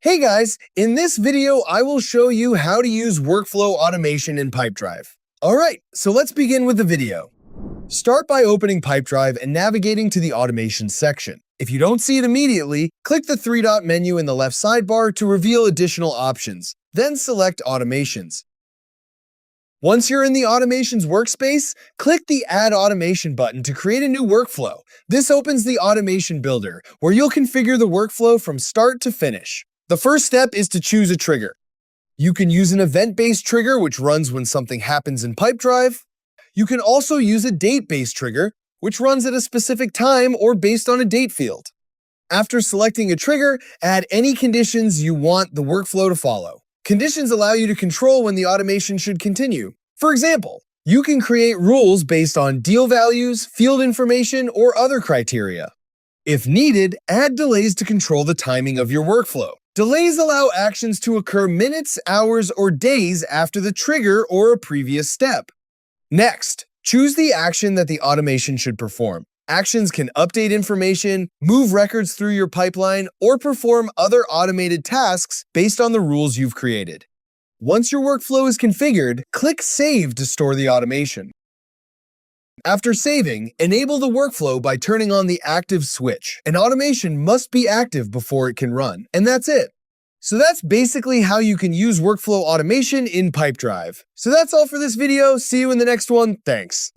Hey guys, in this video, I will show you how to use workflow automation in Pipedrive. Alright, so let's begin with the video. Start by opening Pipedrive and navigating to the automation section. If you don't see it immediately, click the three-dot menu in the left sidebar to reveal additional options, then select Automations. Once you're in the Automations workspace, click the Add Automation button to create a new workflow. This opens the Automation Builder, where you'll configure the workflow from start to finish. The first step is to choose a trigger. You can use an event-based trigger, which runs when something happens in Pipedrive. You can also use a date-based trigger, which runs at a specific time or based on a date field. After selecting a trigger, add any conditions you want the workflow to follow. Conditions allow you to control when the automation should continue. For example, you can create rules based on deal values, field information, or other criteria. If needed, add delays to control the timing of your workflow. Delays allow actions to occur minutes, hours, or days after the trigger or a previous step. Next, choose the action that the automation should perform. Actions can update information, move records through your pipeline, or perform other automated tasks based on the rules you've created. Once your workflow is configured, click Save to store the automation. After saving, enable the workflow by turning on the active switch. An automation must be active before it can run, and that's it. So that's basically how you can use workflow automation in Pipedrive. So that's all for this video. See you in the next one. Thanks.